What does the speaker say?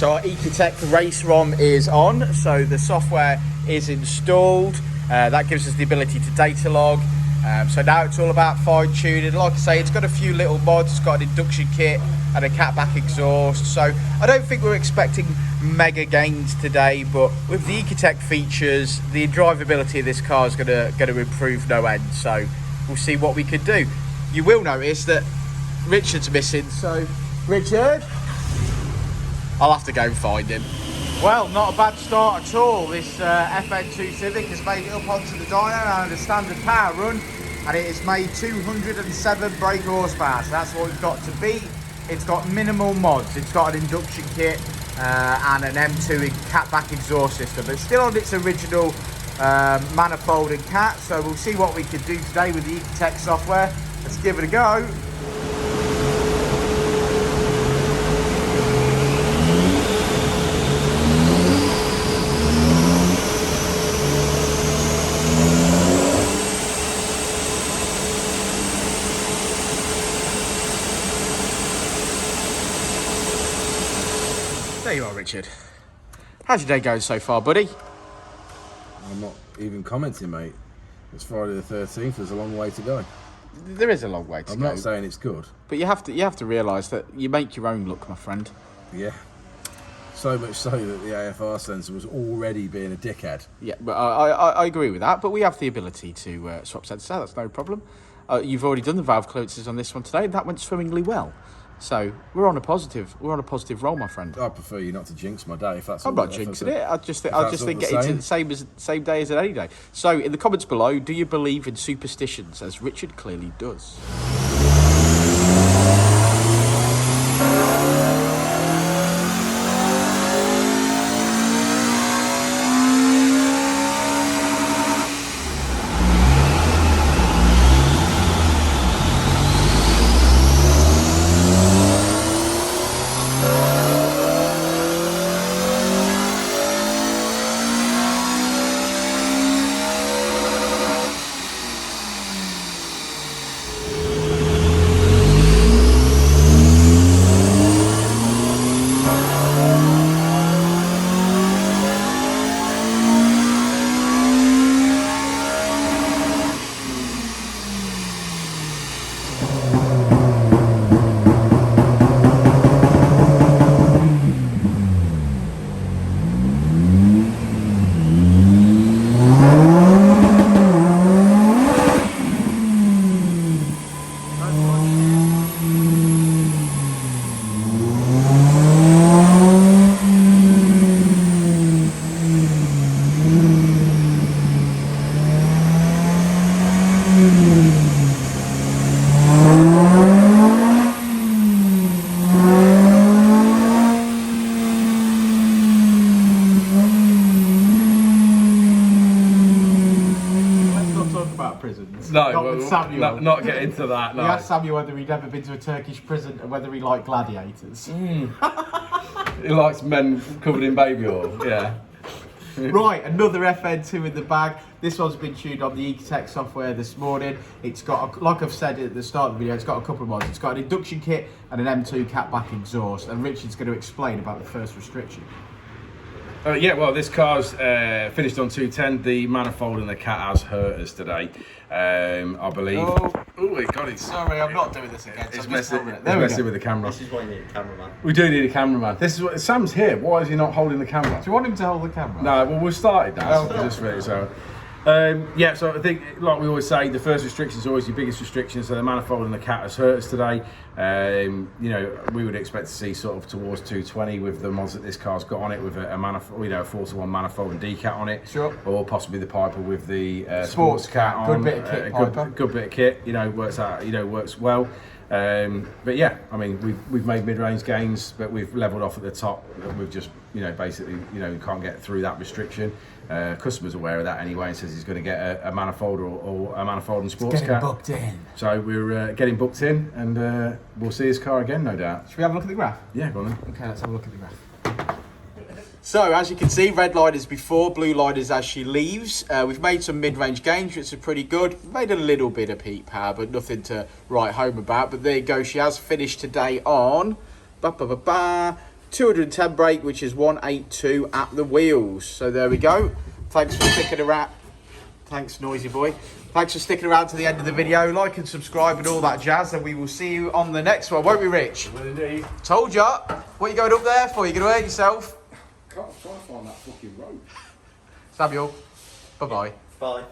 So our Ecutek race ROM is on, so the software is installed. That gives us the ability to data log. So now it's all about fine tuning. Like I say, it's got a few little mods. It's got an induction kit and a catback exhaust. So I don't think we're expecting mega gains today, but with the Ecutek features, the drivability of this car is going to improve no end. So we'll see what we can do. You will notice that Richard's missing. So Richard, I'll have to go and find him. Well, not a bad start at all. This FN2 Civic has made it up onto the dyno and a standard power run, and it has made 207 brake horsepower. So that's what we've got to beat. It's got minimal mods. It's got an induction kit and an M2 catback exhaust system, but still on its original manifold and cat. So we'll see what we can do today with the Ecutek software. Let's give it a go. There you are, Richard. How's your day going so far, buddy? I'm not even commenting, mate. It's Friday the 13th. There's a long way to go. There is a long way to go. I'm not saying it's good, but you have to realise that you make your own luck, my friend. Yeah. So much so that the AFR sensor was already being a dickhead. Yeah, but I agree with that. But we have the ability to swap sensors. That's no problem. You've already done the valve clearances on this one today. That went swimmingly well. So we're on a positive roll, my friend. I prefer you not to jinx my day. If that's I'm not jinxing it. I just think it's the same day as any day. So in the comments below, do you believe in superstitions? As Richard clearly does. No, not get into that. No. We asked Samuel whether he'd ever been to a Turkish prison and whether he liked gladiators. He likes men covered in baby oil, yeah. Right, another FN2 in the bag. This one's been tuned on the Ecutek software this morning. It's got, like I've said at the start of the video, it's got a couple of mods. It's got an induction kit and an M2 catback exhaust, and Richard's going to explain about the first restriction. Yeah, well, this car's finished on 210. The manifold and the cat has hurt us today, I believe. Oh, it got it. Sorry, I'm not doing this again. It's messing with the camera. This is why you need a cameraman. We do need a cameraman. This is what Sam's here. Why is he not holding the camera? Do you want him to hold the camera? No, well, we've started now. Just really, so. Yeah, so I think, like we always say, the first restriction is always your biggest restriction. So the manifold and the cat has hurt us today. You know, we would expect to see sort of towards 220 with the mods that this car's got on it, with a manifold, you know, 4-to-1 manifold and D-cat on it. Sure. Or possibly the Piper with the sports cat on. Good bit of kit, Piper. Good bit of kit. You know, works out. You know, works well. But yeah, I mean, we've made mid-range gains, but we've levelled off at the top. We've just, you know, basically, you know, we can't get through that restriction. Customer's aware of that anyway and says he's going to get a manifold or a manifold and sports cat. Booked in. So we're getting booked in, and we'll see his car again, no doubt. Should we have a look at the graph? Yeah, go on then. Okay, let's have a look at the graph. So, as you can see, red line is before, blue line is as she leaves. We've made some mid-range gains, which are pretty good. We've made a little bit of peak power, but nothing to write home about. But there you go, she has finished today on 210 brake, which is 182 at the wheels. So there we go. Thanks for sticking around. Thanks, noisy boy. Thanks for sticking around to the end of the video. Like and subscribe and all that jazz, and we will see you on the next one, won't we, Rich? Well, indeed. Told ya. What are you going up there for? You going to hurt yourself? Can't try to find that fucking rope. Samuel, bye-bye. Bye.